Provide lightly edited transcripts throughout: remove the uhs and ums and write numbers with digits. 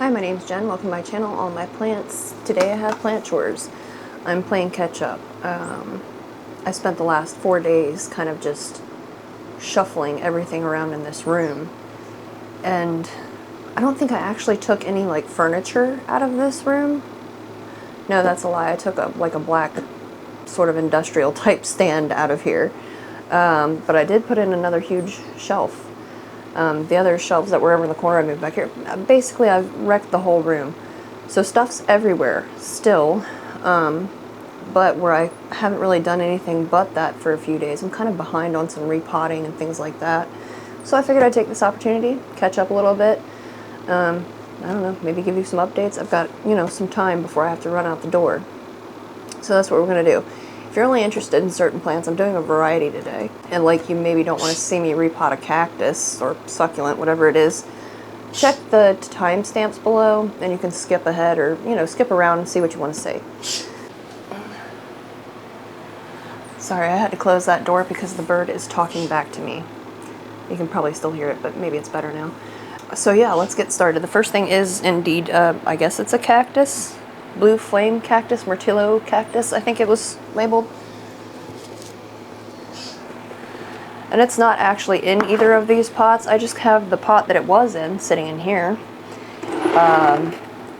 Hi, my name's Jen. Welcome to my channel, All My Plants. Today I have plant chores. I'm playing catch up. I spent the last 4 days kind of just shuffling everything around in this room. And I don't think I actually took any like furniture out of this room. No, that's a lie. I took a black sort of industrial type stand out of here. But I did put in another huge shelf. The other shelves that were over in the corner I moved back here. Basically, I've wrecked the whole room. So stuff's everywhere still, but where I haven't really done anything but that for a few days. I'm kind of behind on some repotting and things like that. So I figured I'd take this opportunity, catch up a little bit. I don't know, maybe give you some updates. I've got, some time before I have to run out the door. So that's what we're going to do. If you're only interested in certain plants, I'm doing a variety today. And like you maybe don't want to see me repot a cactus or succulent, whatever it is, check the timestamps below and you can skip ahead or, skip around and see what you want to see. Sorry, I had to close that door because the bird is talking back to me. You can probably still hear it, but maybe it's better now. So yeah, let's get started. The first thing is indeed, I guess it's a cactus. Blue flame cactus, Myrtillocactus, I think it was labeled. And it's not actually in either of these pots. I just have the pot that it was in sitting in here.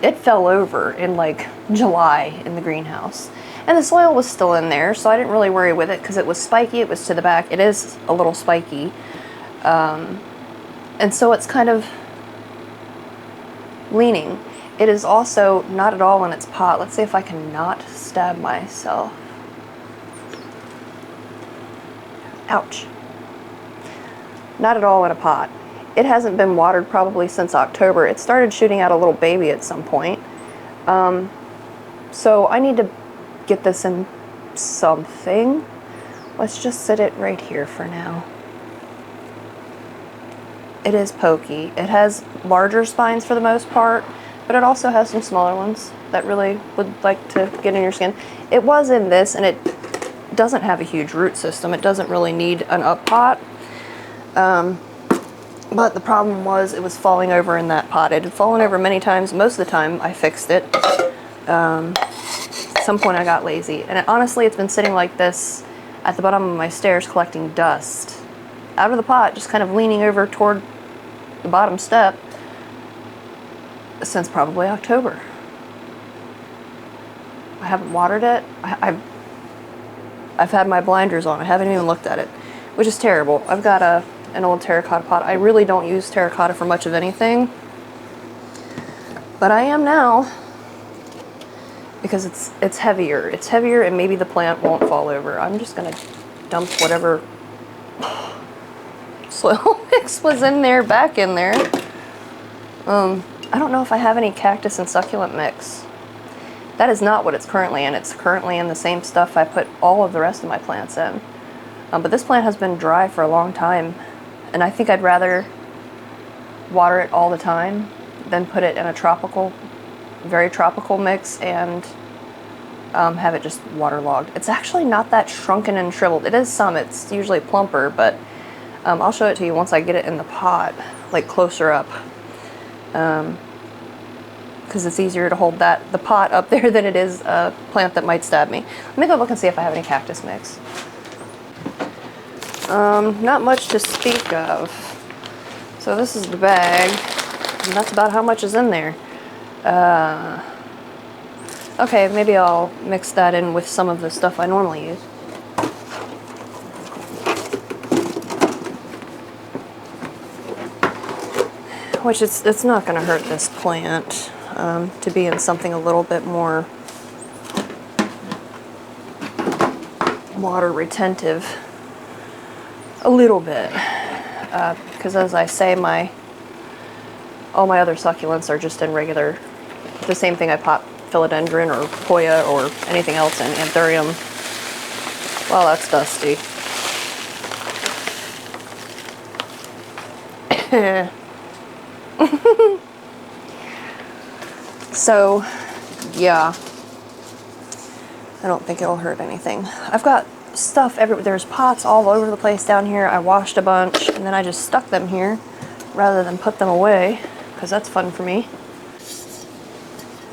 It fell over in like July in the greenhouse. And the soil was still in there, so I didn't really worry with it because it was spiky, it was to the back. It is a little spiky. And so it's kind of leaning. It is also not at all in its pot. Let's see if I can not stab myself. Ouch. Not at all in a pot. It hasn't been watered probably since October. It started shooting out a little baby at some point. So I need to get this in something. Let's just sit it right here for now. It is pokey. It has larger spines for the most part, but it also has some smaller ones that really would like to get in your skin. It was in this, and it doesn't have a huge root system. It doesn't really need an up pot. But the problem was it was falling over in that pot. It had fallen over many times. Most of the time I fixed it. At some point I got lazy. And honestly, it's been sitting like this at the bottom of my stairs collecting dust out of the pot, just kind of leaning over toward the bottom step since probably October. I haven't watered it. I've had my blinders on. I haven't even looked at it, which is terrible. I've got an old terracotta pot. I really don't use terracotta for much of anything, but I am now because it's heavier. It's heavier and maybe the plant won't fall over. I'm just gonna dump whatever soil mix was in there back in there. I don't know if I have any cactus and succulent mix. That is not what it's currently in. It's currently in the same stuff I put all of the rest of my plants in. But this plant has been dry for a long time, and I think I'd rather water it all the time than put it in a tropical, very tropical mix and have it just waterlogged. It's actually not that shrunken and shriveled. It is some. It's usually plumper, but I'll show it to you once I get it in the pot, like closer up. Because it's easier to hold the pot up there than it is a plant that might stab me. Let me go look and see if I have any cactus mix. Not much to speak of. So this is the bag, and that's about how much is in there. Okay, maybe I'll mix that in with some of the stuff I normally use. Which it's not going to hurt this plant to be in something a little bit more water retentive. A little bit. Because as I say, all my other succulents are just in regular, the same thing I pot philodendron or Hoya or anything else in, Anthurium. Well, that's dusty. So, yeah, I don't think it'll hurt anything. I've got stuff everywhere. There's pots all over the place down here. I washed a bunch and then I just stuck them here rather than put them away because that's fun for me.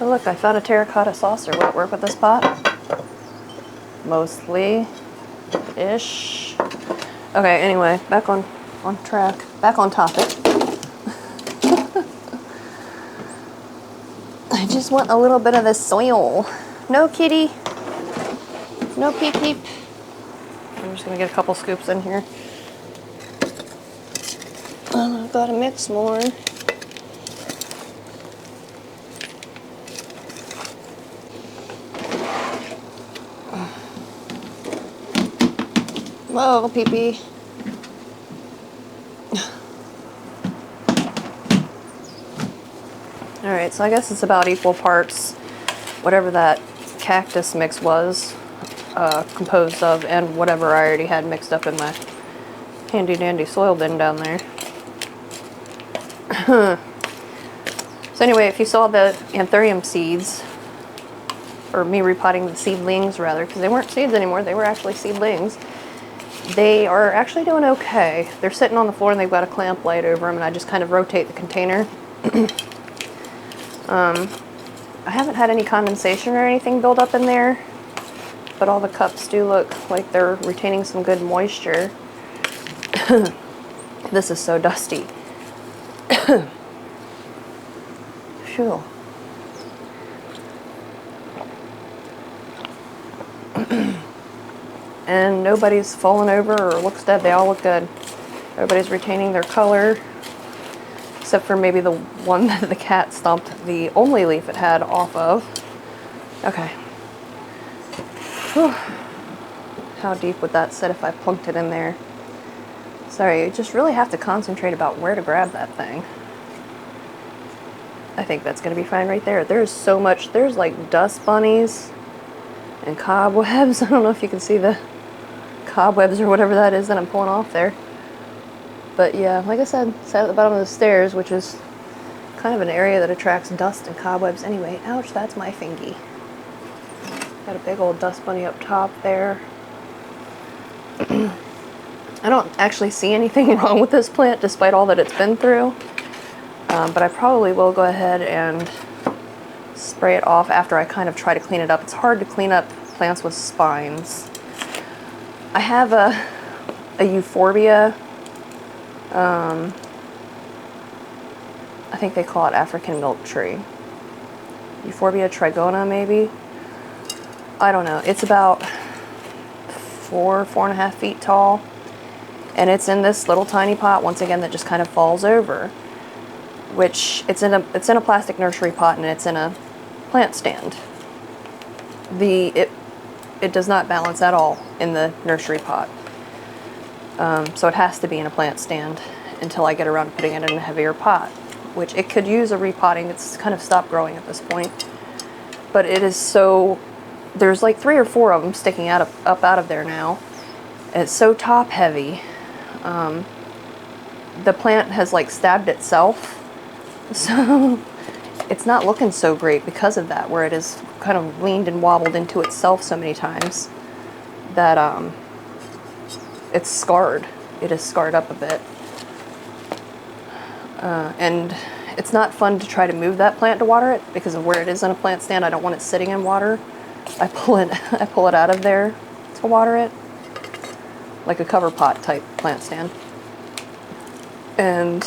Oh look, I found a terracotta saucer. Will it work with this pot? Mostly. Ish. Okay, anyway, back on track. Back on topic. I just want a little bit of the soil. No kitty. No peep peep. I'm just gonna get a couple scoops in here. I've gotta mix more. Whoa, pee-pee. Alright, so I guess it's about equal parts, whatever that cactus mix was composed of, and whatever I already had mixed up in my handy dandy soil bin down there. So anyway, if you saw the Anthurium seeds, or me repotting the seedlings rather, because they weren't seeds anymore, they were actually seedlings. They are actually doing okay. They're sitting on the floor and they've got a clamp light over them, and I just kind of rotate the container. I haven't had any condensation or anything build up in there, but all the cups do look like they're retaining some good moisture. This is so dusty. Phew. And nobody's fallen over or looks dead. They all look good. Everybody's retaining their color, except for maybe the one that the cat stomped the only leaf it had off of. Okay. Whew. How deep would that sit if I plunked it in there? Sorry, you just really have to concentrate about where to grab that thing. I think that's going to be fine right there. There's so much. There's like dust bunnies and cobwebs. I don't know if you can see the cobwebs or whatever that is that I'm pulling off there. But yeah, like I said, sat at the bottom of the stairs, which is kind of an area that attracts dust and cobwebs anyway. Ouch, that's my fingy. Got a big old dust bunny up top there. I don't actually see anything wrong with this plant despite all that it's been through. But I probably will go ahead and spray it off after I kind of try to clean it up. It's hard to clean up plants with spines. I have a Euphorbia, I think they call it African milk tree. Euphorbia trigona, maybe? I don't know. It's about 4.5 feet tall. And it's in this little tiny pot, once again, that just kind of falls over. Which, it's in a plastic nursery pot, and it's in a plant stand. It does not balance at all in the nursery pot. So it has to be in a plant stand until I get around to putting it in a heavier pot, which it could use a repotting. It's kind of stopped growing at this point. But it is so, there's like 3 or 4 of them sticking up out of there now. It's so top heavy. The plant has like stabbed itself. So it's not looking so great because of that, where it is kind of leaned and wobbled into itself so many times that it's scarred. It is scarred up a bit. And it's not fun to try to move that plant to water it because of where it is in a plant stand. I don't want it sitting in water. I pull it out of there to water it, like a cover pot type plant stand. And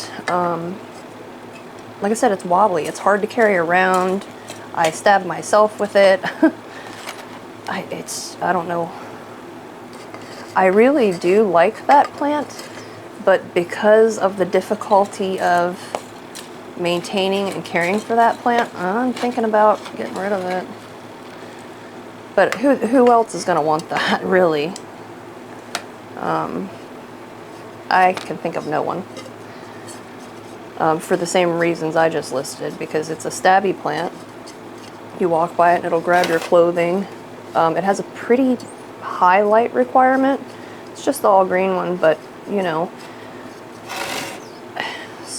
like I said, it's wobbly. It's hard to carry around. I stabbed myself with it. I don't know. I really do like that plant, but because of the difficulty of maintaining and caring for that plant, I'm thinking about getting rid of it. But who else is going to want that, really? I can think of no one. For the same reasons I just listed, because it's a stabby plant. You walk by it and it'll grab your clothing. It has a pretty high light requirement. It's just the all green one, but you know,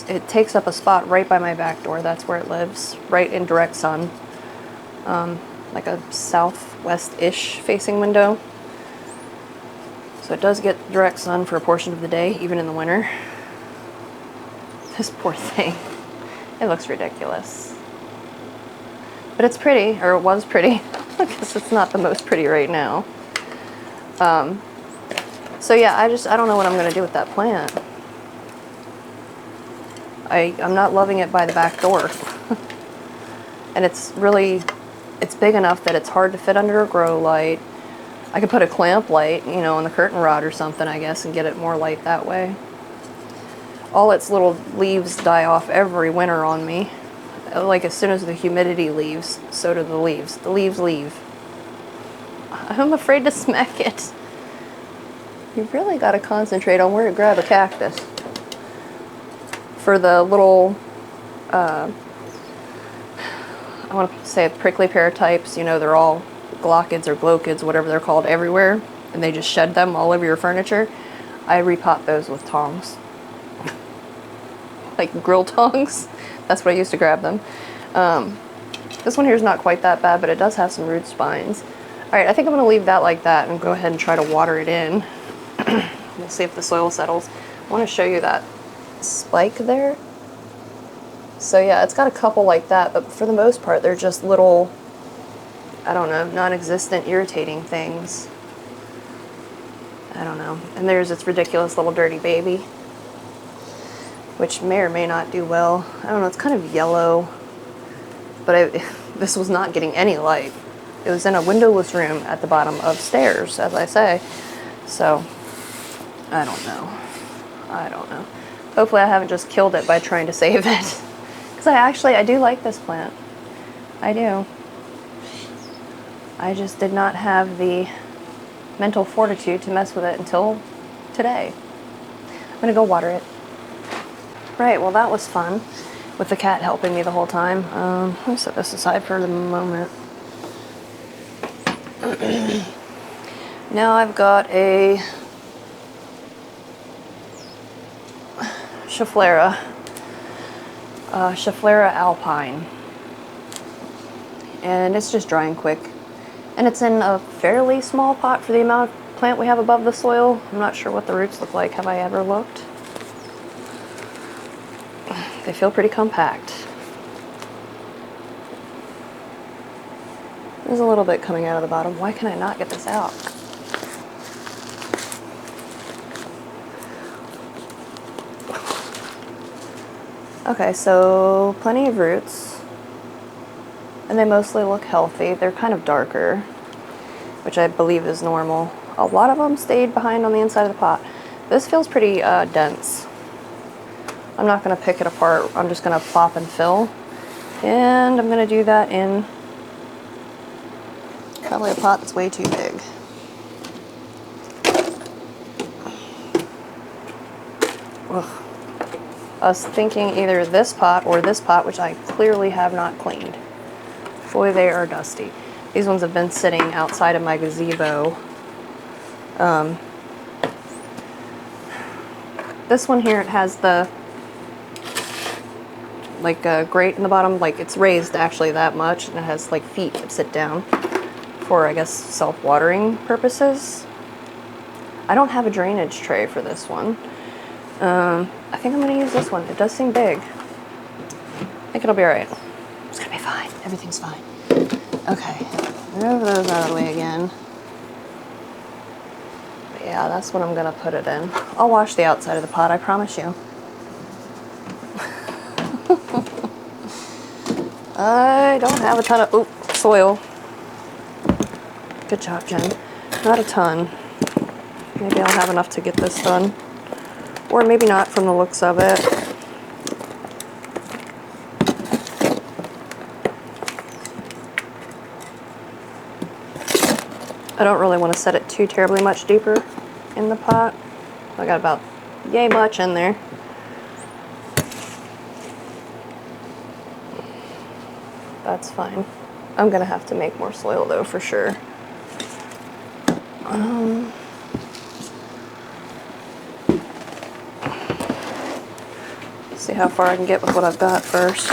it takes up a spot right by my back door. That's where it lives, right in direct sun. Like a southwest-ish facing window. So it does get direct sun for a portion of the day, even in the winter. This poor thing. It looks ridiculous. But it's pretty, or it was pretty. I guess it's not the most pretty right now. So yeah, I don't know what I'm going to do with that plant. I'm not loving it by the back door. And it's big enough that it's hard to fit under a grow light. I could put a clamp light, you know, on the curtain rod or something, I guess, and get it more light that way. All its little leaves die off every winter on me. Like as soon as the humidity leaves, so do the leaves. The leaves leave. I'm afraid to smack it. You really got to concentrate on where to grab a cactus. For the little, I want to say prickly pear types, you know, they're all glockids or glochids, whatever they're called, everywhere, and they just shed them all over your furniture. I repot those with tongs. Like grill tongs. That's what I used to grab them. This one here is not quite that bad, but it does have some root spines. Alright, I think I'm going to leave that like that and go ahead and try to water it in. We'll see if the soil settles. I want to show you that spike there. So yeah, it's got a couple like that, but for the most part they're just little, I don't know, non-existent irritating things. I don't know. And there's its ridiculous little dirty baby, which may or may not do well. I don't know, it's kind of yellow, but this was not getting any light. It was in a windowless room at the bottom of stairs, as I say. So, I don't know. I don't know. Hopefully I haven't just killed it by trying to save it. Because I do like this plant. I do. I just did not have the mental fortitude to mess with it until today. I'm gonna go water it. Right, well that was fun, with the cat helping me the whole time. Let me set this aside for the moment. Now I've got a Schefflera Alpine, and it's just drying quick, and it's in a fairly small pot for the amount of plant we have above the soil. I'm not sure what the roots look like. Have I ever looked? They feel pretty compact. There's a little bit coming out of the bottom. Why can I not get this out? Okay, so plenty of roots, and they mostly look healthy. They're kind of darker, which I believe is normal. A lot of them stayed behind on the inside of the pot. This feels pretty dense. I'm not going to pick it apart. I'm just going to plop and fill, and I'm going to do that in probably a pot that's way too big. Ugh. I was thinking either this pot or this pot, which I clearly have not cleaned. Boy, they are dusty. These ones have been sitting outside of my gazebo. This one here, it has the grate in the bottom, like it's raised actually that much, and it has like feet that sit down for, I guess, self-watering purposes. I don't have a drainage tray for this one. I think I'm going to use this one. It does seem big. I think it'll be alright. It's going to be fine. Everything's fine. Okay. Move those out of the way again. But yeah, that's what I'm going to put it in. I'll wash the outside of the pot, I promise you. I don't have a ton of soil. Good job, Jen. Not a ton. Maybe I'll have enough to get this done. Or maybe not from the looks of it. I don't really want to set it too terribly much deeper in the pot. I got about yay much in there. That's fine. I'm gonna have to make more soil though, for sure. See how far I can get with what I've got first.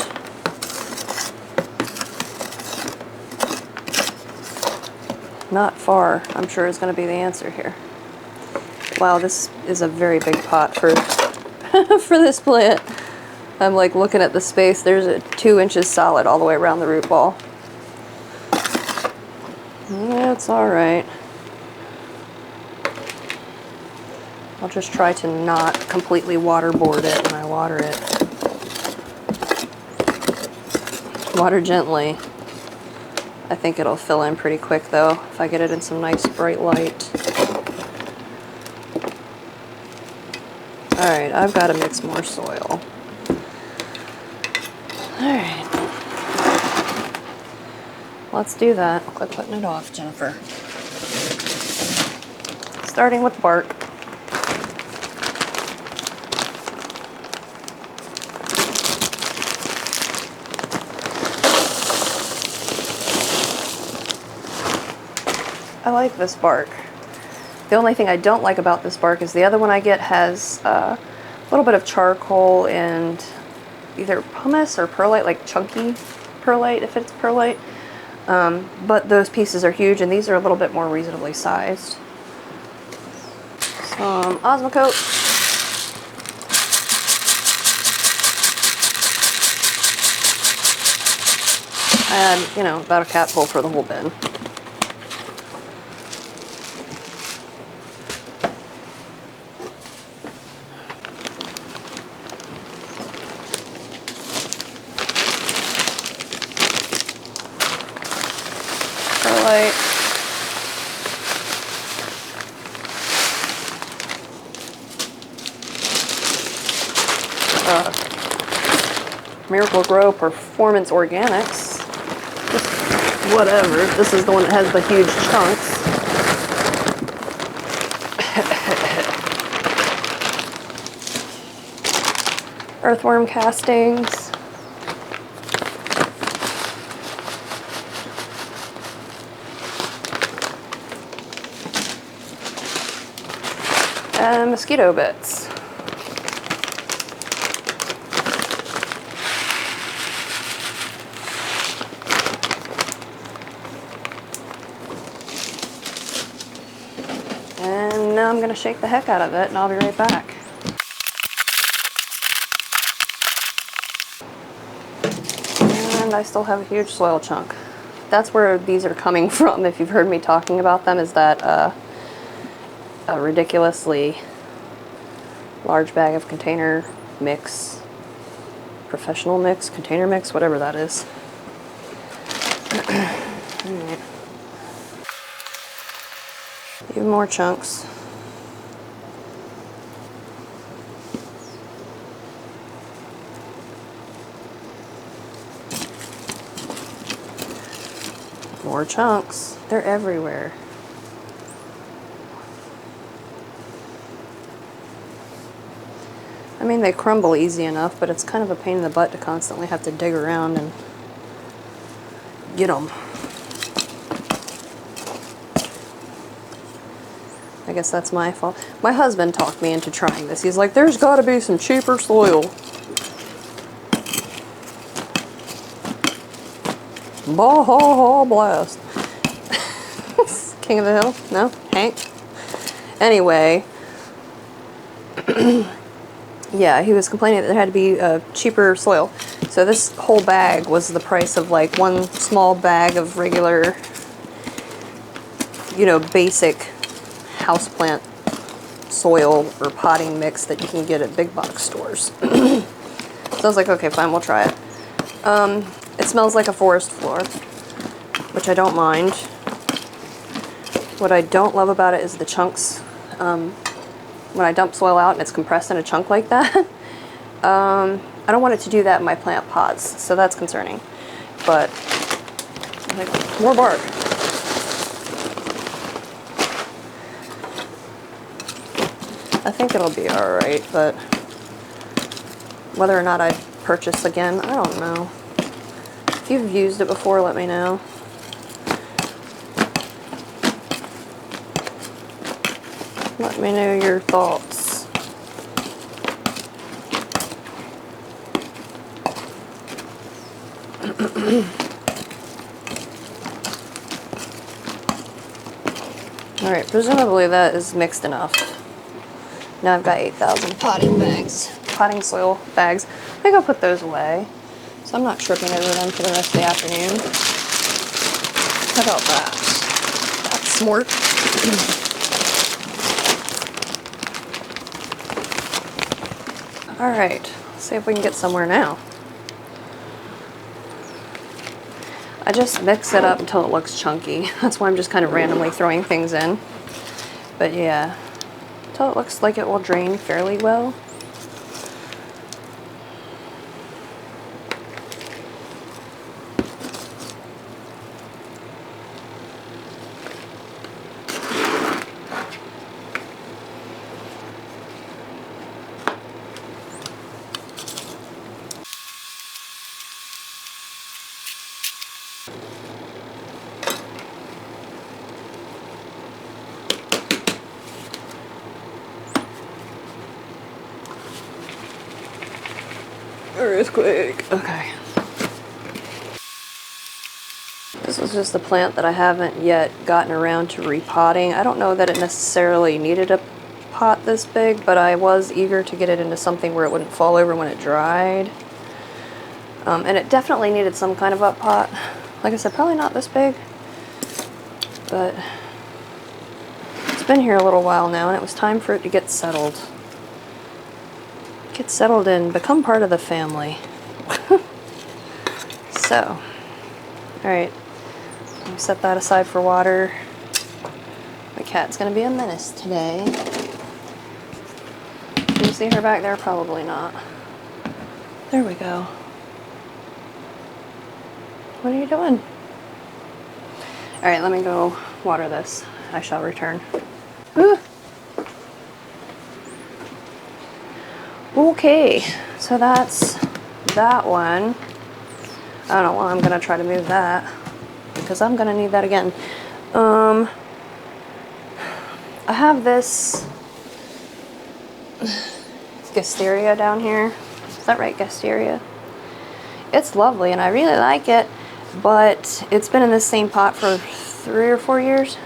Not far, I'm sure, is going to be the answer here. Wow, this is a very big pot for for this plant. I'm like looking at the space. There's a 2 inches solid all the way around the root ball. It's all right. I'll just try to not completely waterboard it when I water it. Water gently. I think it'll fill in pretty quick though, if I get it in some nice bright light. Alright, I've got to mix more soil. Alright. Let's do that. Quit putting it off, Jennifer. Starting with bark. I like this bark. The only thing I don't like about this bark is the other one I get has a little bit of charcoal and either pumice or perlite, like chunky perlite if it's perlite. But those pieces are huge and these are a little bit more reasonably sized. Some Osmocote. I had, you know, about a capful for the whole bin. Perlite. Miracle Grow Performance Organics. Just whatever. This is the one that has the huge chunks. Earthworm castings. And mosquito bits. And now I'm going to shake the heck out of it and I'll be right back. And I still have a huge soil chunk. That's where these are coming from, if you've heard me talking about them, is that a ridiculously large bag of container mix, professional mix, container mix, whatever that is. Alright. Even more chunks. More chunks. They're everywhere. I mean, they crumble easy enough, but it's kind of a pain in the butt to constantly have to dig around and get them. I guess that's my fault. My husband talked me into trying this. He's like, there's got to be some cheaper soil. Bah, blast. King of the Hill? No? Hank? Anyway. Yeah, he was complaining that there had to be cheaper soil. So this whole bag was the price of like one small bag of regular, you know, basic houseplant soil or potting mix that you can get at big box stores. So I was like, okay, fine, we'll try it. It smells like a forest floor, which I don't mind. What I don't love about it is the chunks. When I dump soil out and it's compressed in a chunk like that, I don't want it to do that in my plant pots, so that's concerning. But, like, more bark. I think it'll be alright, but whether or not I'd purchase again, I don't know. If you've used it before, let me know. Let me know your thoughts. Alright, presumably that is mixed enough. Now I've got 8,000 potting soil bags. I think I'll put those away, so I'm not tripping over them for the rest of the afternoon. How about that? more. All right, let's see if we can get somewhere now. I just mix it up until it looks chunky. That's why I'm just kind of randomly throwing things in. But yeah, until it looks like it will drain fairly well. Earthquake. Okay. This is just a plant that I haven't yet gotten around to repotting. I don't know that it necessarily needed a pot this big, but I was eager to get it into something where it wouldn't fall over when it dried. And it definitely needed some kind of up pot. Like I said, probably not this big, but it's been here a little while now, and it was time for it to get settled. Get settled in, become part of the family. So, alright, let me set that aside for water. My cat's gonna be a menace today. Can you see her back there? Probably not. There we go. What are you doing? Alright, let me go water this. I shall return. Whew. Okay, so that's that one. I don't know, well, I'm gonna try to move that because I'm gonna need that again. I have this Gasteria down here. Is that right, Gasteria? It's lovely and I really like it, but it's been in the same pot for 3 or 4 years.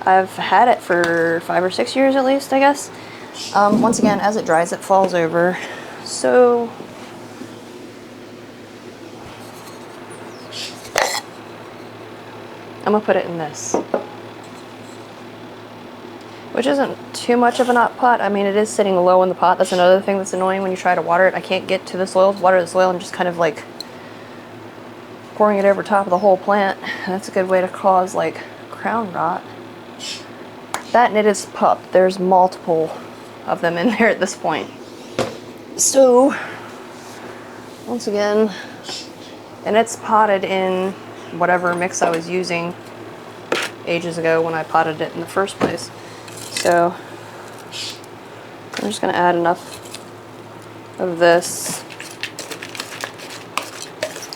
I've had it for 5 or 6 years at least, I guess. Once again, as it dries, it falls over. So I'm gonna put it in this, which isn't too much of an up pot. I mean, it is sitting low in the pot. That's another thing that's annoying when you try to water it. I can't get to the soil, water the soil. I'm just kind of like pouring it over top of the whole plant. That's a good way to cause like crown rot. That and it is pup. There's multiple of them in there at this point. So, once again, and it's potted in whatever mix I was using ages ago when I potted it in the first place. So, I'm just going to add enough of this.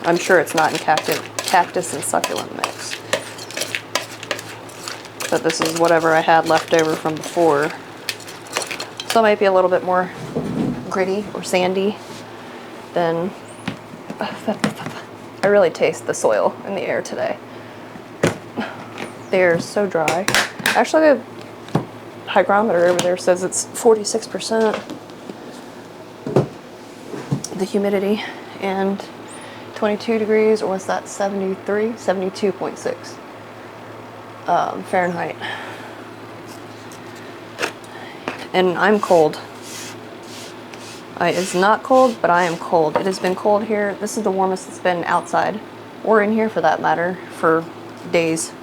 I'm sure it's not in cactus and succulent mix. But this is whatever I had left over from before. So it might be a little bit more gritty or sandy than... I really taste the soil in the air today. The air is so dry. Actually, the hygrometer over there says it's 46% the humidity and 22 degrees, or was that 73? 72.6 Fahrenheit. And I'm cold. It's not cold, but I am cold. It has been cold here. This is the warmest it's been outside, or in here for that matter, for days.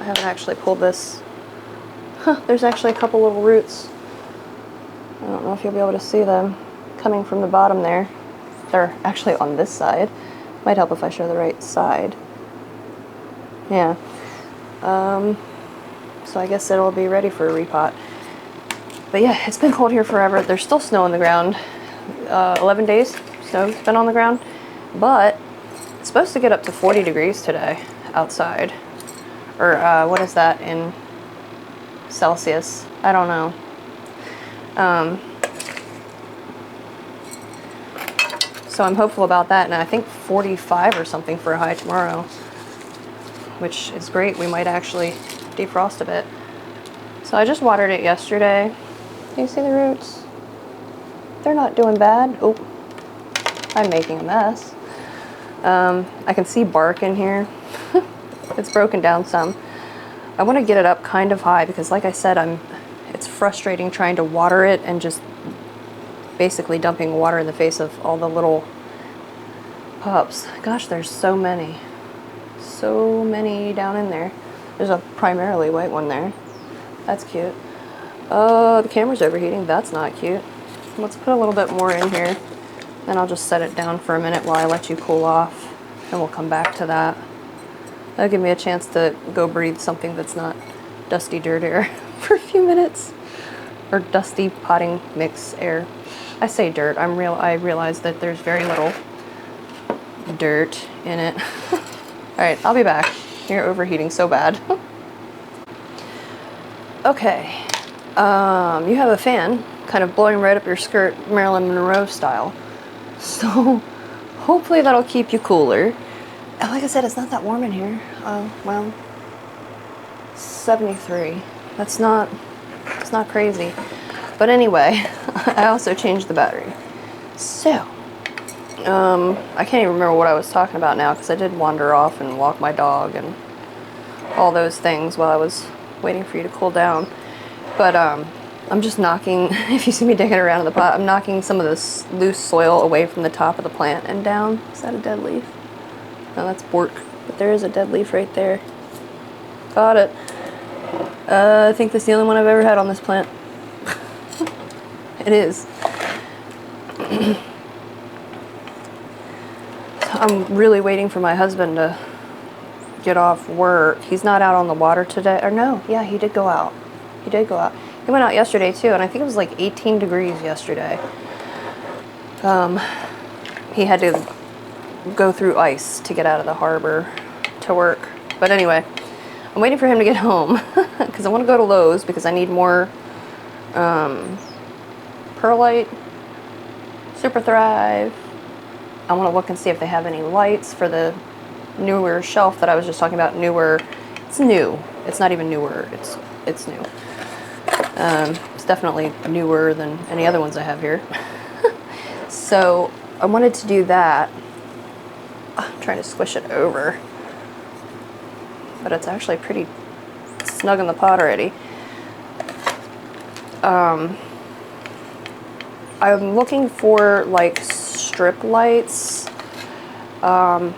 I haven't actually pulled this. There's actually a couple little roots. I don't know if you'll be able to see them coming from the bottom there. They're actually on this side. Might help if I show the right side. Yeah. So I guess it'll be ready for a repot. But yeah, it's been cold here forever. There's still snow on the ground. 11 days snow's been on the ground. But it's supposed to get up to 40 degrees today outside. Or what is that in Celsius? I don't know. So I'm hopeful about that, and I think 45 or something for a high tomorrow, which is great. We might actually defrost a bit. So I just watered it yesterday. Do you see the roots? They're not doing bad. Oh, I'm making a mess. I can see bark in here. It's broken down some. I want to get it up kind of high because, like I said, it's frustrating trying to water it and just basically dumping water in the face of all the little pups. Gosh, there's so many. So many down in there. There's a primarily white one there. That's cute. The camera's overheating. That's not cute. Let's put a little bit more in here. Then I'll just set it down for a minute while I let you cool off. And we'll come back to that. That'll give me a chance to go breathe something that's not dusty dirt air for a few minutes. Or dusty potting mix air. I say dirt. I realize that there's very little dirt in it. Alright, I'll be back. You're overheating so bad. Okay. You have a fan kind of blowing right up your skirt, Marilyn Monroe style. So hopefully that'll keep you cooler. And like I said, it's not that warm in here. Well, 73. It's not crazy. But anyway, I also changed the battery. So, I can't even remember what I was talking about now because I did wander off and walk my dog and all those things while I was waiting for you to cool down. But I'm just knocking, if you see me digging around in the pot, I'm knocking some of this loose soil away from the top of the plant and down. Is that a dead leaf? No, that's bork, but there is a dead leaf right there. Got it. I think that's the only one I've ever had on this plant. It is. I'm really waiting for my husband to get off work. He's not out on the water today. Or no, yeah, he did go out. He did go out. He went out yesterday too, and I think it was like 18 degrees yesterday. He had to go through ice to get out of the harbor to work. But anyway, I'm waiting for him to get home because I want to go to Lowe's because I need more perlite, Super Thrive. I want to look and see if they have any lights for the newer shelf that I was just talking about. Newer. It's new. It's not even newer. It's new. It's definitely newer than any other ones I have here. So I wanted to do that. I'm trying to squish it over, but it's actually pretty snug in the pot already. I'm looking for like strip lights to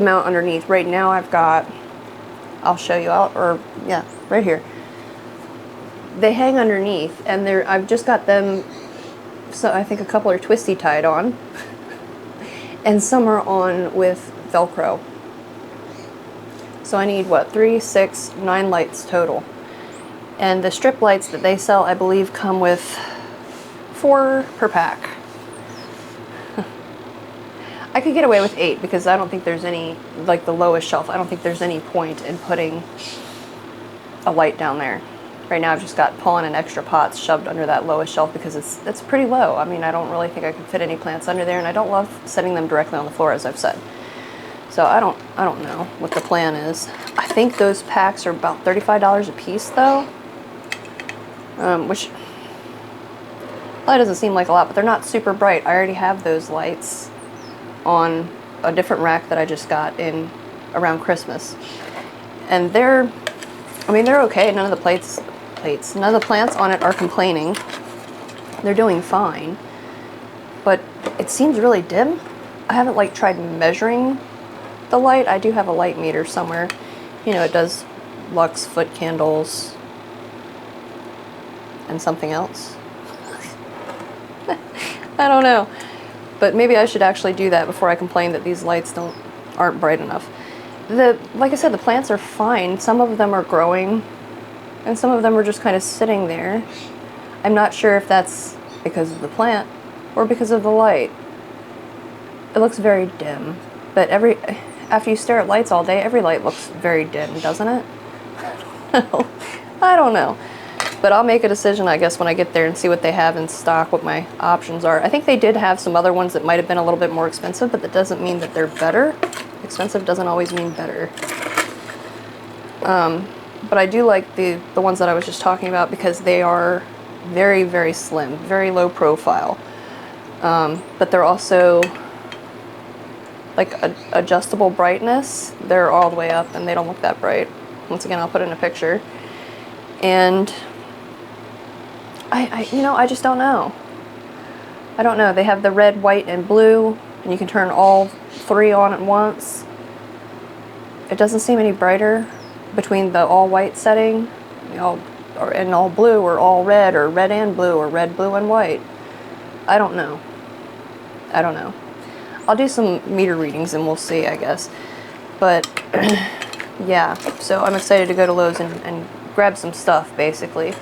mount underneath. Right now I've got, I'll show you out, or yeah, right here. They hang underneath, and I've just got them, so I think a couple are twisty tied on, and some are on with Velcro. So I need, what, 3, 6, 9 lights total. And the strip lights that they sell, I believe, come with 4 per pack. I could get away with 8 because I don't think there's any, like the lowest shelf, I don't think there's any point in putting a light down there. Right now I've just got pulling an extra pot shoved under that lowest shelf because it's pretty low. I mean, I don't really think I could fit any plants under there, and I don't love setting them directly on the floor, as I've said. So I don't know what the plan is. I think those packs are about $35 a piece though, which that doesn't seem like a lot, but they're not super bright. I already have those lights on a different rack that I just got in around Christmas, and they're okay. None of the none of the plants on it are complaining. They're doing fine, but it seems really dim. I haven't like tried measuring the light. I do have a light meter somewhere. You know, it does lux, foot candles, and something else. I don't know, but maybe I should actually do that before I complain that these lights aren't bright enough. Like I said, the plants are fine. Some of them are growing, and some of them are just kind of sitting there. I'm not sure if that's because of the plant or because of the light. It looks very dim, but after you stare at lights all day, every light looks very dim, doesn't it? I don't know. But I'll make a decision, I guess, when I get there and see what they have in stock, what my options are. I think they did have some other ones that might have been a little bit more expensive, but that doesn't mean that they're better. Expensive doesn't always mean better. But I do like the ones that I was just talking about because they are very, very slim, very low profile. But they're also like adjustable brightness, they're all the way up and they don't look that bright. Once again, I'll put in a picture. And I just don't know. I don't know. They have the red, white, and blue, and you can turn all three on at once. It doesn't seem any brighter between the all white setting, and all blue, or all red, or red and blue, or red, blue, and white. I don't know. I don't know. I'll do some meter readings and we'll see, I guess. But yeah, so I'm excited to go to Lowe's and grab some stuff, basically.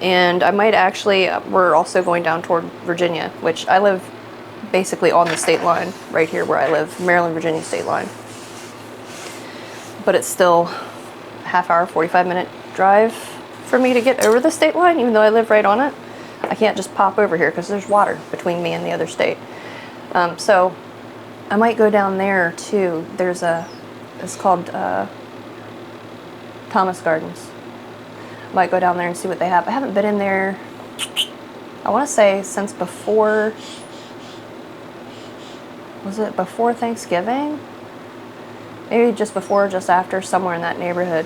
And I might actually, we're also going down toward Virginia, which I live basically on the state line right here where I live, Maryland-Virginia state line. But it's still a half hour, 45-minute drive for me to get over the state line, even though I live right on it. I can't just pop over here because there's water between me and the other state. So I might go down there too. It's called Thomas Gardens. Might go down there and see what they have. I haven't been in there, I want to say, since before, was it before Thanksgiving? Maybe just before, just after, somewhere in that neighborhood.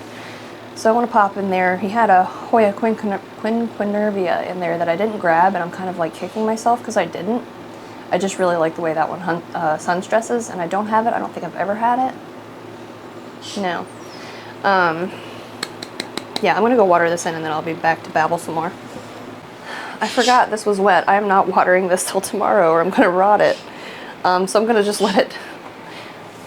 So I want to pop in there. He had a Hoya quinquenervia in there that I didn't grab, and I'm kind of like kicking myself because I didn't. I just really like the way that one sun stresses, and I don't have it. I don't think I've ever had it. No. Yeah, I'm going to go water this in, and then I'll be back to babble some more. I forgot this was wet. I am not watering this till tomorrow, or I'm going to rot it. So I'm going to just let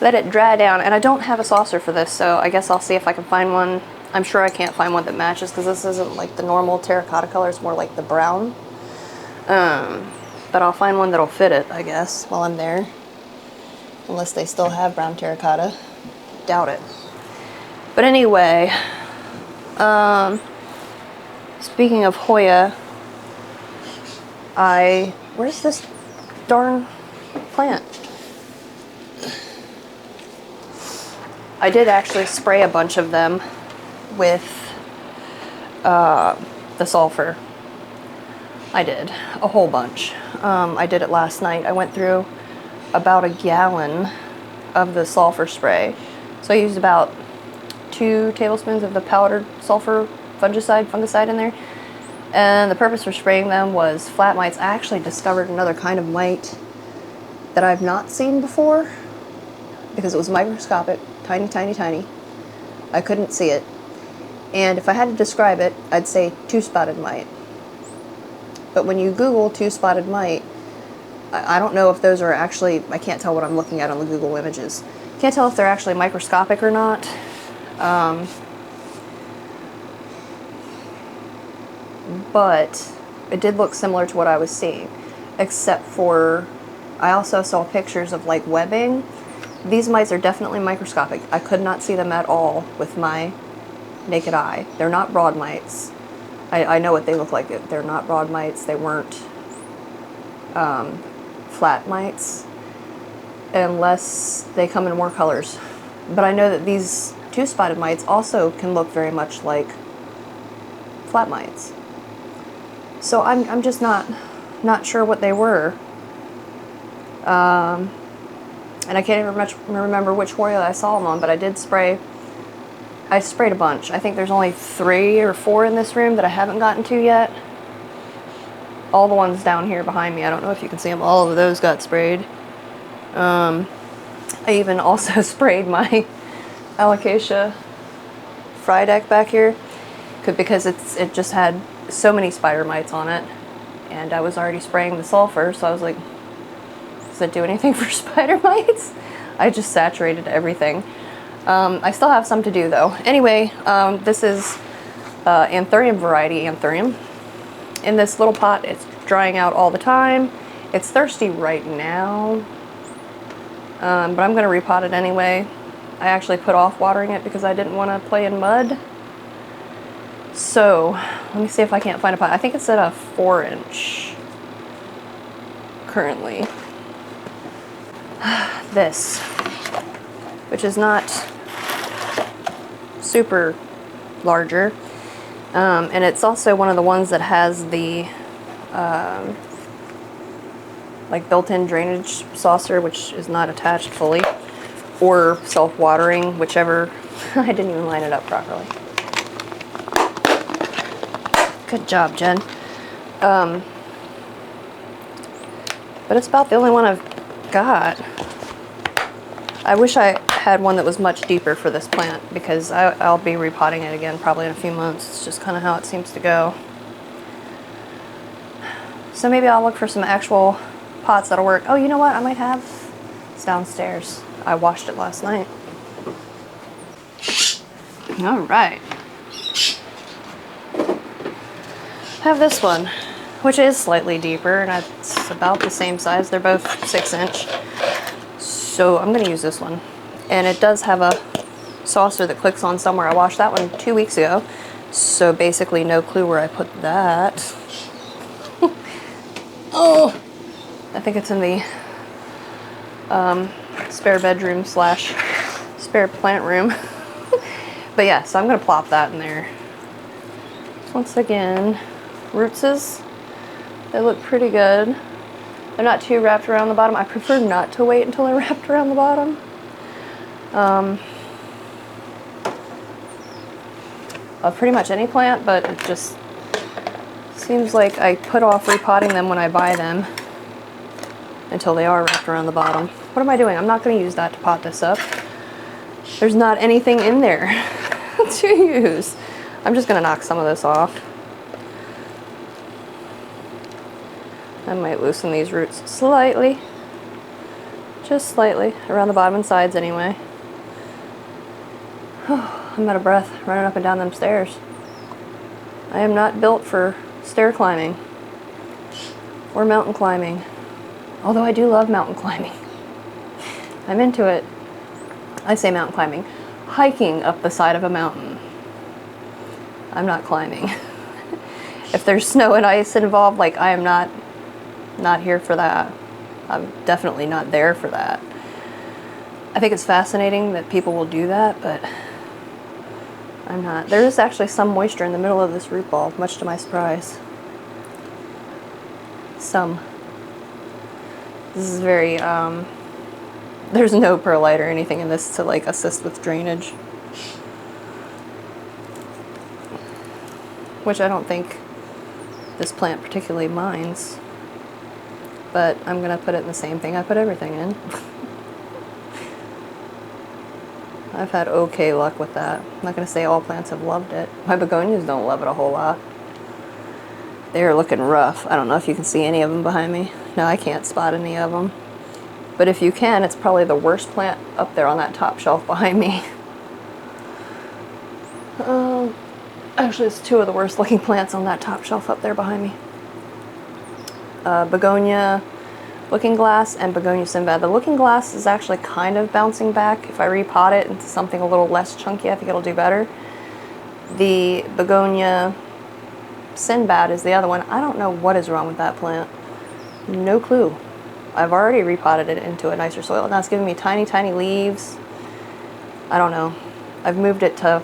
it dry down. And I don't have a saucer for this, so I guess I'll see if I can find one. I'm sure I can't find one that matches because this isn't like the normal terracotta color. It's more like the brown. But I'll find one that'll fit it, I guess, while I'm there. Unless they still have brown terracotta. Doubt it. But anyway, speaking of Hoya, where's this darn plant? I did actually spray a bunch of them with the sulfur. I did, a whole bunch. I did it last night. I went through about a gallon of the sulfur spray. So I used about 2 tablespoons of the powdered sulfur fungicide in there. And the purpose for spraying them was flat mites. I actually discovered another kind of mite that I've not seen before because it was microscopic, tiny, tiny, tiny. I couldn't see it. And if I had to describe it, I'd say 2-spotted mite. But when you Google 2-spotted mite, I don't know if those are actually, I can't tell what I'm looking at on the Google images. Can't tell if they're actually microscopic or not. But it did look similar to what I was seeing, except for I also saw pictures of like webbing. These mites are definitely microscopic. I could not see them at all with my naked eye. They're not broad mites. I know what they look like. They're not broad mites. They weren't flat mites, unless they come in more colors. But I know that these 2-spotted mites also can look very much like flat mites. So I'm just not sure what they were. And I can't even remember which Hoya I saw them on, but I did spray. I sprayed a bunch. I think there's only 3 or 4 in this room that I haven't gotten to yet. All the ones down here behind me, I don't know if you can see them, all of those got sprayed. I even also sprayed my alocasia fry deck back here because it just had so many spider mites on it, and I was already spraying the sulfur, so I was like, does it do anything for spider mites? I just saturated everything. I still have some to do though. Anyway, this is Anthurium variety Anthurium. In this little pot, it's drying out all the time. It's thirsty right now, but I'm going to repot it anyway. I actually put off watering it because I didn't want to play in mud. So let me see if I can't find a pot. I think it's at a 4-inch currently. This, which is not super larger, and it's also one of the ones that has the like built-in drainage saucer, which is not attached fully, or self-watering, whichever. I didn't even line it up properly. Good job, Jen. But it's about the only one I've got. I wish I had one that was much deeper for this plant, because I'll be repotting it again probably in a few months. It's just kind of how it seems to go. So maybe I'll look for some actual pots that'll work. Oh, you know what? I might have. It's downstairs. I washed it last night. All right. I have this one, which is slightly deeper, and it's about the same size. They're both 6-inch. So I'm going to use this one. And it does have a saucer that clicks on somewhere. I washed that one 2 weeks ago. So basically no clue where I put that. Oh! I think it's in the spare bedroom / spare plant room. But yeah, so I'm going to plop that in there. Once again, rootses, they look pretty good. They're not too wrapped around the bottom. I prefer not to wait until they're wrapped around the bottom. Of pretty much any plant, but it just seems like I put off repotting them when I buy them until they are wrapped around the bottom. What am I doing? I'm not going to use that to pot this up. There's not anything in there to use. I'm just going to knock some of this off. I might loosen these roots slightly. Just slightly. Around the bottom and sides anyway. Oh, I'm out of breath running up and down them stairs. I am not built for stair climbing or mountain climbing. Although I do love mountain climbing. I'm into it. I say mountain climbing. Hiking up the side of a mountain. I'm not climbing. If there's snow and ice involved, like, I am not here for that. I'm definitely not there for that. I think it's fascinating that people will do that, but I'm not. There is actually some moisture in the middle of this root ball, much to my surprise. Some. This is very, there's no perlite or anything in this to like assist with drainage. Which I don't think this plant particularly minds. But I'm going to put it in the same thing I put everything in. I've had okay luck with that. I'm not going to say all plants have loved it. My begonias don't love it a whole lot. They're looking rough. I don't know if you can see any of them behind me. No, I can't spot any of them. But if you can, it's probably the worst plant up there on that top shelf behind me. Actually, it's two of the worst looking plants on that top shelf up there behind me. Begonia Looking Glass and Begonia Sinbad. The Looking Glass is actually kind of bouncing back. If I repot it into something a little less chunky, I think it'll do better. The Begonia Sinbad is the other one. I don't know what is wrong with that plant. No clue. I've already repotted it into a nicer soil. Now it's giving me tiny, tiny leaves. I don't know. I've moved it to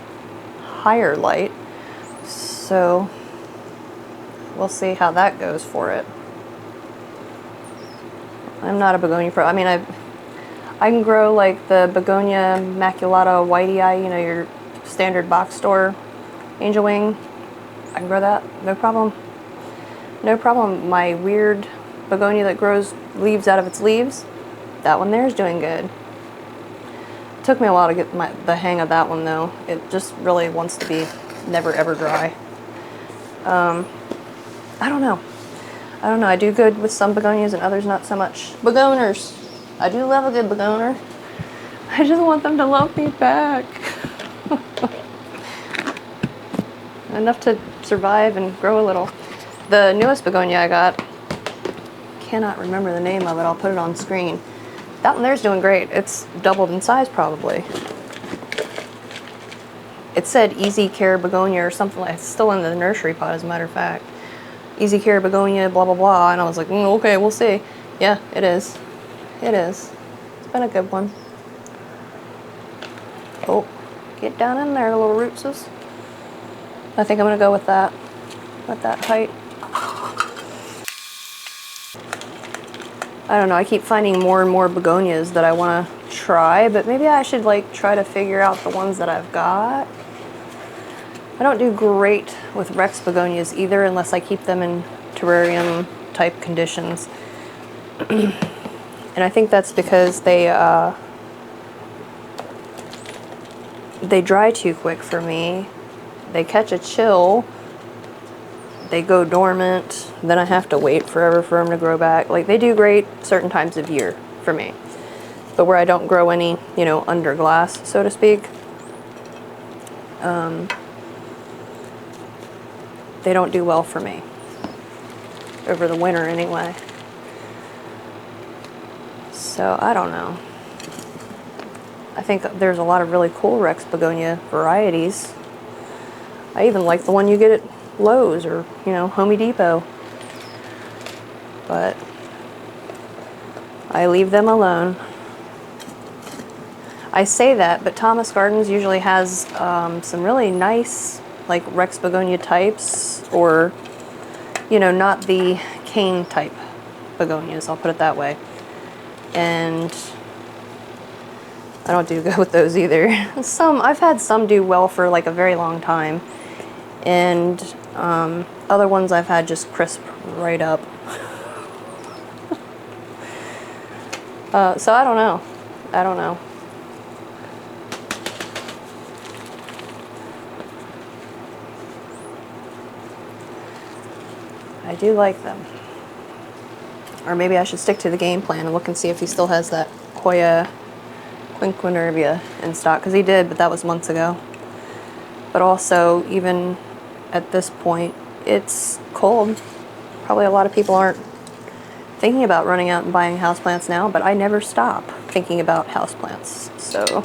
higher light. So we'll see how that goes for it. I'm not a begonia pro. I mean, I can grow like the Begonia maculata whitey eye, you know, your standard box store angel wing. I can grow that, no problem. No problem. My weird begonia that grows leaves out of its leaves, that one there is doing good. It took me a while to get the hang of that one though. It just really wants to be never ever dry. I don't know. I do good with some begonias and others not so much. Begoners. I do love a good begoner. I just want them to love me back. Enough to survive and grow a little. The newest begonia I got, cannot remember the name of it. I'll put it on screen. That one there's doing great. It's doubled in size probably. It said Easy Care Begonia or something like. It's still in the nursery pot as a matter of fact. Easy Care Begonia, blah, blah, blah. And I was like, okay, we'll see. Yeah, it is. It is. It's been a good one. Oh, get down in there, little rootses. I think I'm going to go with that height. I don't know, I keep finding more and more begonias that I want to try, but maybe I should like try to figure out the ones that I've got. I don't do great with Rex begonias either unless I keep them in terrarium type conditions. And I think that's because they dry too quick for me. They catch a chill, they go dormant, then I have to wait forever for them to grow back. Like, they do great certain times of year for me. But where I don't grow any, you know, under glass, so to speak, they don't do well for me. Over the winter anyway. So, I don't know. I think there's a lot of really cool Rex begonia varieties. I even like the one you get at Lowe's or, you know, Home Depot. But I leave them alone. I say that, but Thomas Gardens usually has some really nice, like, Rex begonia types, or, you know, not the cane type begonias, I'll put it that way. And I don't do good with those either. I've had some do well for like a very long time, and other ones I've had just crisp right up. So I don't know. I don't know. I do like them. Or maybe I should stick to the game plan and look and see if he still has that Hoya quinquenervia in stock, because he did, but that was months ago. But also, even at this point, it's cold. Probably a lot of people aren't thinking about running out and buying houseplants now, but I never stop thinking about houseplants, so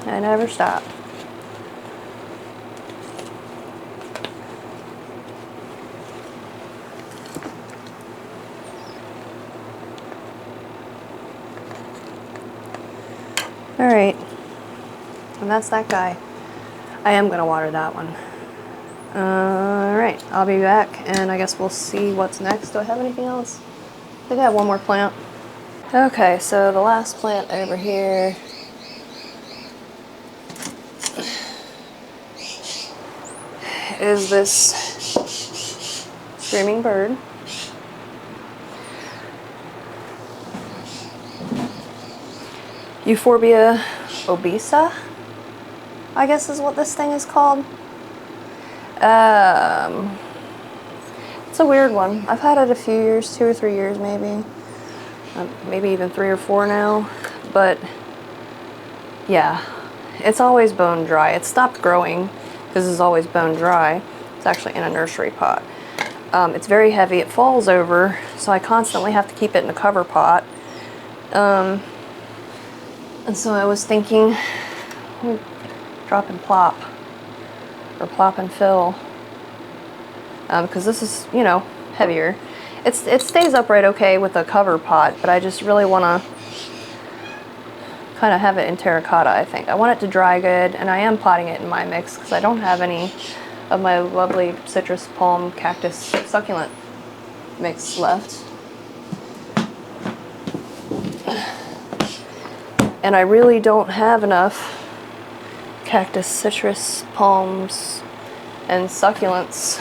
I never stop. Alright, and that's that guy. I am going to water that one. Alright, I'll be back, and I guess we'll see what's next. Do I have anything else? I think I have one more plant. Okay, so the last plant over here is this screaming bird. Euphorbia Obesa, I guess is what this thing is called. It's a weird one. I've had it a few years, 2 or 3 years maybe. Maybe even 3 or 4 now. But yeah, it's always bone dry. It stopped growing because it's always bone dry. It's actually in a nursery pot. It's very heavy. It falls over, so I constantly have to keep it in a cover pot. And so I was thinking, drop and plop, or plop and fill, because this is, you know, heavier. It stays upright okay with a cover pot, but I just really want to kind of have it in terracotta, I think. I want it to dry good, and I am potting it in my mix because I don't have any of my lovely citrus palm cactus succulent mix left. And I really don't have enough cactus, citrus, palms, and succulents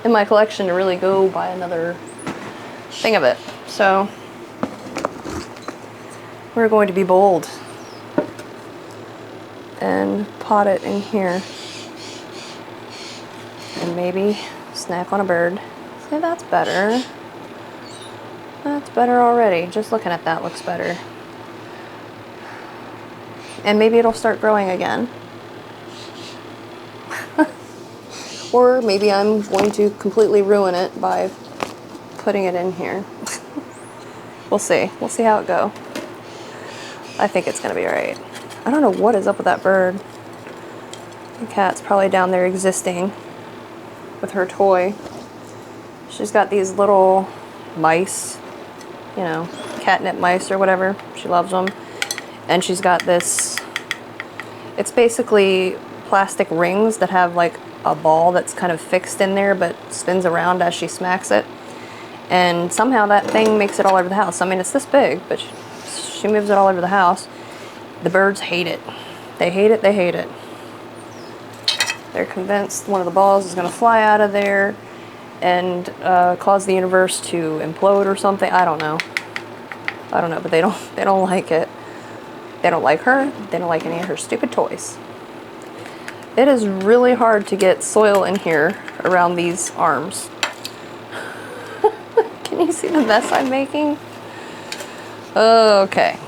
in my collection to really go buy another thing of it. So we're going to be bold and pot it in here. And maybe snack on a bird. See, that's better. That's better already. Just looking at that looks better. And maybe it'll start growing again. Or maybe I'm going to completely ruin it by putting it in here. We'll see. We'll see how it goes. I think it's going to be alright. I don't know what is up with that bird. The cat's probably down there existing with her toy. She's got these little mice, you know, catnip mice or whatever. She loves them. And she's got this, it's basically plastic rings that have like a ball that's kind of fixed in there but spins around as she smacks it. And somehow that thing makes it all over the house. I mean, it's this big, but she moves it all over the house. The birds hate it. They hate it, they hate it. They're convinced one of the balls is going to fly out of there and cause the universe to implode or something. I don't know. I don't know, but they don't like it. They don't like her. They don't like any of her stupid toys. It is really hard to get soil in here around these arms. Can you see the mess I'm making? Okay.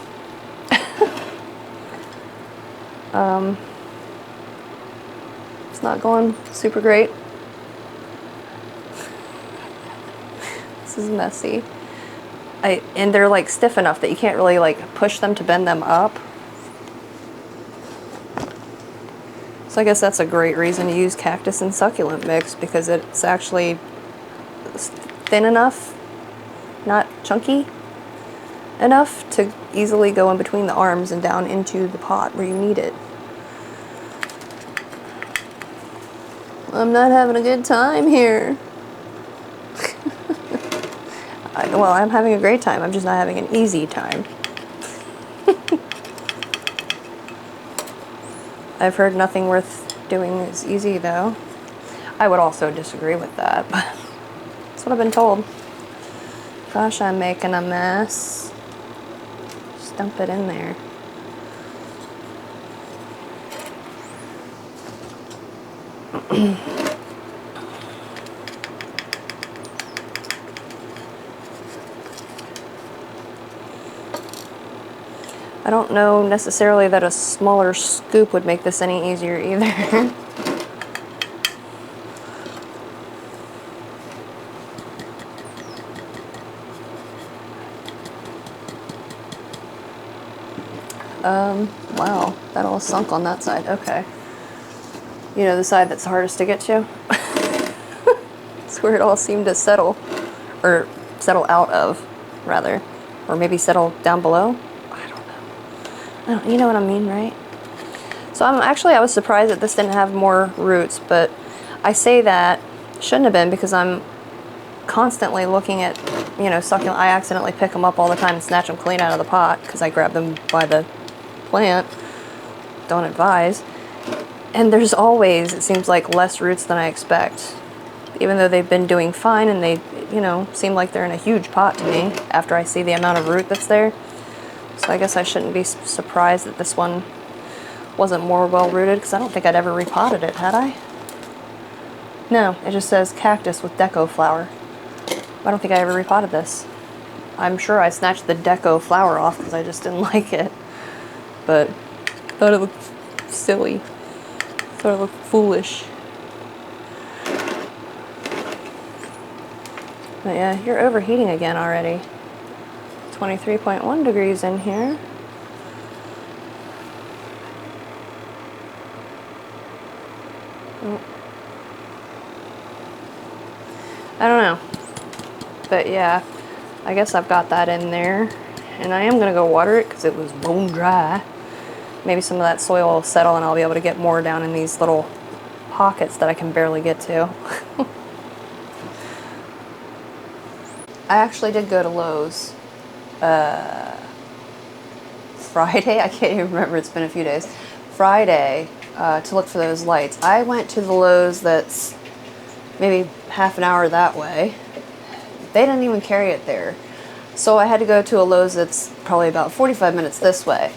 It's not going super great. This is messy. And they're like stiff enough that you can't really like push them to bend them up. So I guess that's a great reason to use cactus and succulent mix, because it's actually thin enough, not chunky enough to easily go in between the arms and down into the pot where you need it. I'm not having a good time here. Well, I'm having a great time. I'm just not having an easy time. I've heard nothing worth doing is easy, though. I would also disagree with that, but that's what I've been told. Gosh, I'm making a mess. Just dump it in there. I don't know necessarily that a smaller scoop would make this any easier either. Wow, that all sunk on that side. Okay. You know, the side that's hardest to get to? It's where it all seemed to settle. Or settle out of, rather. Or maybe settle down below? You know what I mean, right? So I was surprised that this didn't have more roots, but I say that shouldn't have been, because I'm constantly looking at, you know, succulent. I accidentally pick them up all the time and snatch them clean out of the pot because I grab them by the plant. Don't advise. And there's always, it seems like, less roots than I expect, even though they've been doing fine and they, you know, seem like they're in a huge pot to me after I see the amount of root that's there. So I guess I shouldn't be surprised that this one wasn't more well-rooted, because I don't think I'd ever repotted it, had I? No, it just says cactus with deco flower. I don't think I ever repotted this. I'm sure I snatched the deco flower off because I just didn't like it. But I thought it looked silly. I thought it looked foolish. But yeah, you're overheating again already. 23.1 degrees in here. I don't know. But yeah, I guess I've got that in there. And I am going to go water it because it was bone dry. Maybe some of that soil will settle and I'll be able to get more down in these little pockets that I can barely get to. I actually did go to Lowe's Friday, I can't even remember, it's been a few days, Friday, to look for those lights. I went to the Lowe's that's maybe half an hour that way. They didn't even carry it there. So I had to go to a Lowe's that's probably about 45 minutes this way.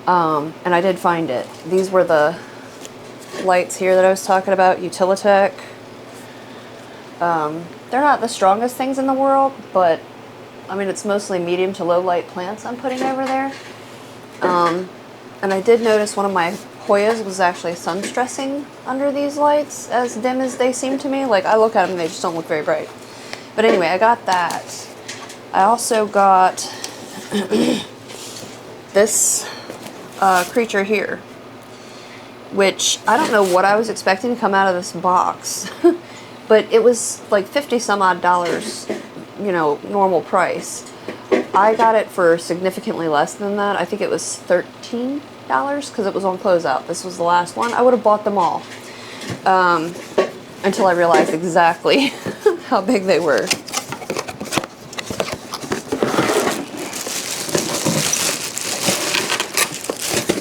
And I did find it. These were the lights here that I was talking about, Utilitech. They're not the strongest things in the world, but I mean, it's mostly medium to low light plants I'm putting over there. And I did notice one of my Hoyas was actually sun stressing under these lights, as dim as they seem to me. Like, I look at them and they just don't look very bright. But anyway, I got that. I also got this creature here, which I don't know what I was expecting to come out of this box. But it was like 50 some odd dollars, you know, normal price. I got it for significantly less than that. I think it was $13 because it was on closeout. This was the last one. I would have bought them all until I realized exactly how big they were.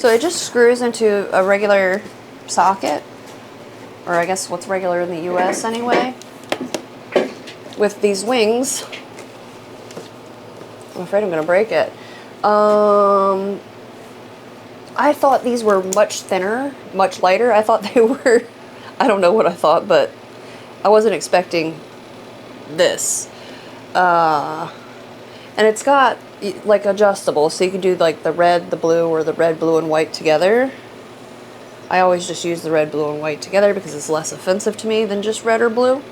So it just screws into a regular socket, or I guess what's regular in the US anyway, with these wings. I'm afraid I'm going to break it. I thought these were much thinner, much lighter. I thought they were, I don't know what I thought, but I wasn't expecting this. And it's got like adjustable, so you can do like the red, the blue, or the red, blue, and white together. I always just use the red, blue, and white together because it's less offensive to me than just red or blue.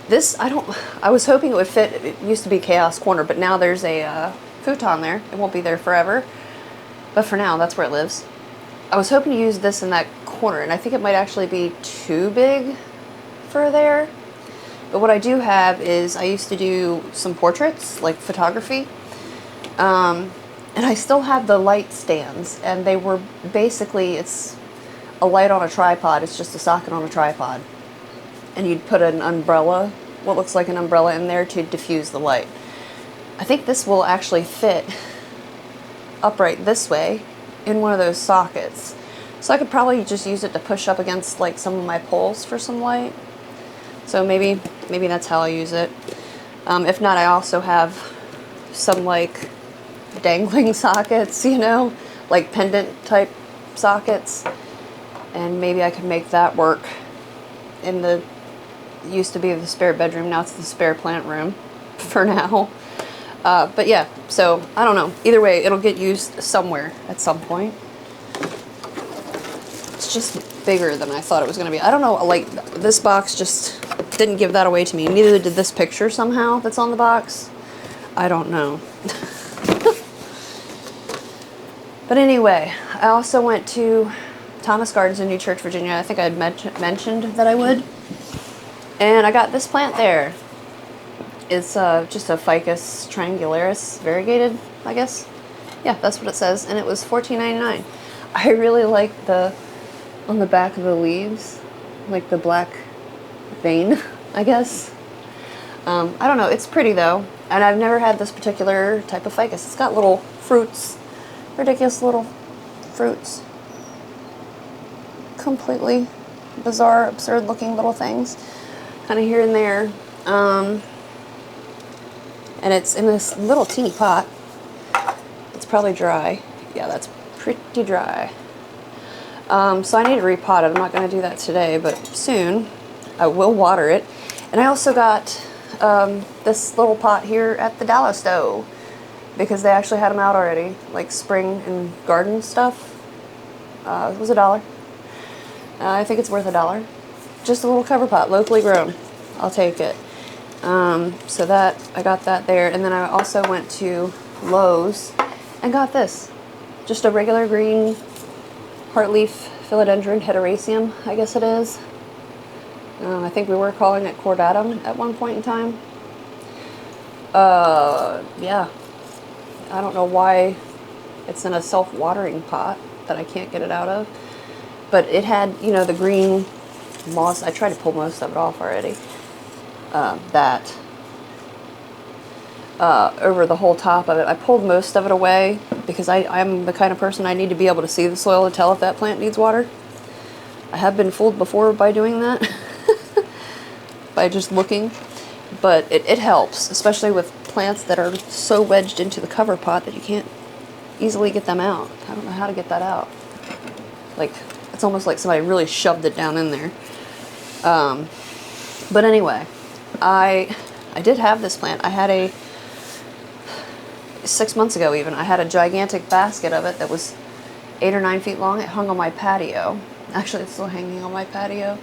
This, I was hoping it would fit. It used to be Chaos Corner, but now there's a futon there. It won't be there forever, but for now, that's where it lives. I was hoping to use this in that corner, and I think it might actually be too big for there. But what I do have is I used to do some portraits, like photography, and I still have the light stands, and they were basically, it's a light on a tripod. It's just a socket on a tripod. And you'd put an umbrella, what looks like an umbrella, in there to diffuse the light. I think this will actually fit upright this way in one of those sockets. So I could probably just use it to push up against like some of my poles for some light. So maybe that's how I use it. If not, I also have some like dangling sockets, you know, like pendant type sockets. And maybe I could make that work in the, used to be the spare bedroom, now it's the spare plant room for now. But yeah, so I don't know. Either way, it'll get used somewhere at some point. It's just bigger than I thought it was going to be. I don't know, like this box just didn't give that away to me. Neither did this picture somehow that's on the box. I don't know. But anyway, I also went to Thomas Gardens in New Church, Virginia. I think I had mentioned that I would. And I got this plant there. It's just a Ficus triangularis variegated, I guess. Yeah, that's what it says. And it was $14.99. I really like the, on the back of the leaves, like the black vein, I guess. I don't know, it's pretty though. And I've never had this particular type of ficus. It's got little fruits, ridiculous little fruits. Completely bizarre, absurd looking little things. Kind of here and there. And it's in this little teeny pot. It's probably dry. Yeah, that's pretty dry. So I need to repot it. I'm not going to do that today, but soon I will water it. And I also got this little pot here at the Dollar Store because they actually had them out already, like spring and garden stuff. It was $1. I think it's worth $1. Just a little cover pot, locally grown. I'll take it. So that, I got that there. And then I also went to Lowe's and got this. Just a regular green heartleaf philodendron heteroraceum, I guess it is. I think we were calling it cordatum at one point in time. Yeah. I don't know why it's in a self-watering pot that I can't get it out of. But it had, you know, the green moss. I tried to pull most of it off already. Over the whole top of it. I pulled most of it away because I'm the kind of person I need to be able to see the soil to tell if that plant needs water. I have been fooled before by doing that. By just looking. But it helps, especially with plants that are so wedged into the cover pot that you can't easily get them out. I don't know how to get that out. Like, it's almost like somebody really shoved it down in there. But anyway, I did have this plant. I had 6 months ago even, I had a gigantic basket of it that was 8 or 9 feet long. It hung on my patio. Actually, it's still hanging on my patio.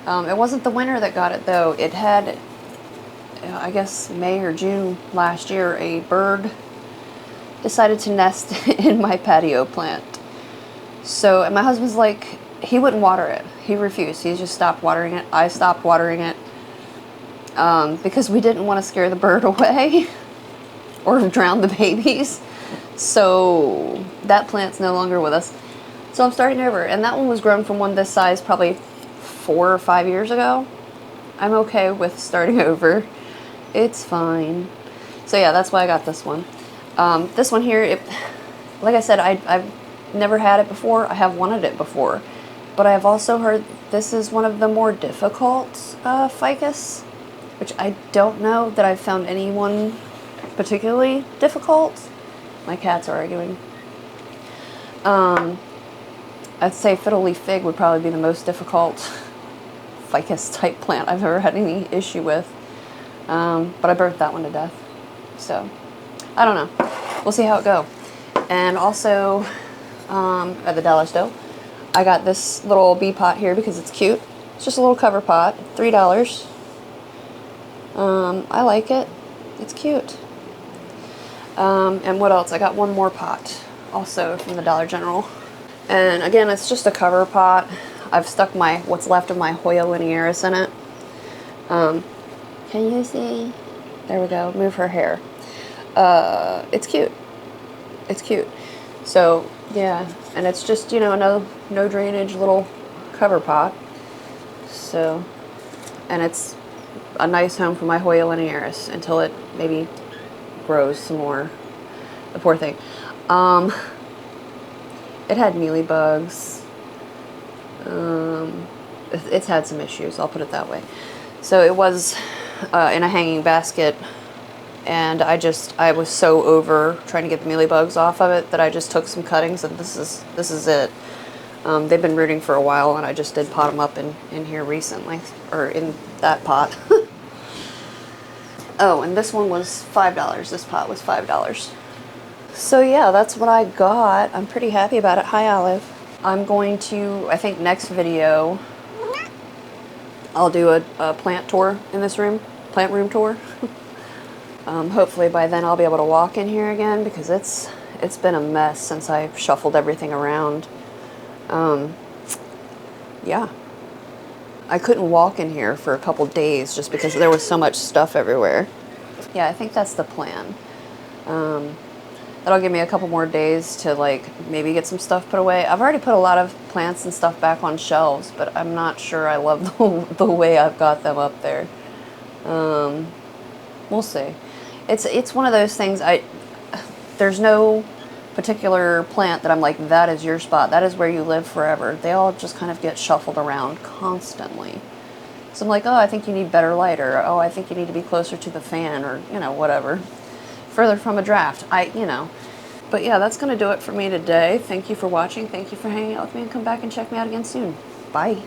It wasn't the winter that got it though. It had, I guess May or June last year, a bird decided to nest in my patio plant. So, and my husband's like, he wouldn't water it. He refused. He just stopped watering it. I stopped watering it because we didn't want to scare the bird away or drown the babies. So that plant's no longer with us. So I'm starting over. And that one was grown from one this size probably 4 or 5 years ago. I'm okay with starting over. It's fine. So yeah, that's why I got this one. This one here, like I said, I've never had it before. I have wanted it before. But I've also heard this is one of the more difficult ficus, which I don't know that I've found anyone particularly difficult. My cats are arguing. I'd say fiddle leaf fig would probably be the most difficult ficus type plant I've ever had any issue with. But I burnt that one to death. So, I don't know. We'll see how it goes. And also, at the dollar store, I got this little bee pot here because it's cute. It's just a little cover pot, $3. I like it. It's cute. And what else? I got one more pot, also from the Dollar General. And again, it's just a cover pot. I've stuck what's left of my Hoya linearis in it. Can you see? There we go. Move her hair. It's cute. It's cute. So yeah, and it's just, you know, no drainage little cover pot. So, and it's a nice home for my Hoya linearis until it maybe grows some more. The poor thing. It had mealybugs. It's had some issues, I'll put it that way. So it was in a hanging basket, and I was so over trying to get the mealybugs off of it that I just took some cuttings, and this is it. They've been rooting for a while, and I just did pot them up in here recently, or in that pot. Oh, and this one was $5. This pot was $5. So yeah, that's what I got. I'm pretty happy about it. Hi, Olive. I'm going to, I think next video, I'll do a plant tour in this room, plant room tour. Hopefully by then I'll be able to walk in here again, because it's been a mess since I shuffled everything around. Yeah. I couldn't walk in here for a couple days just because there was so much stuff everywhere. Yeah, I think that's the plan. That'll give me a couple more days to like maybe get some stuff put away. I've already put a lot of plants and stuff back on shelves, but I'm not sure I love the way I've got them up there. We'll see. It's one of those things, there's no particular plant that I'm like, that is your spot, that is where you live forever. They all just kind of get shuffled around constantly. So I'm like, oh, I think you need better light, or oh, I think you need to be closer to the fan, or, you know, whatever. Further from a draft, you know. But yeah, that's going to do it for me today. Thank you for watching. Thank you for hanging out with me, and come back and check me out again soon. Bye.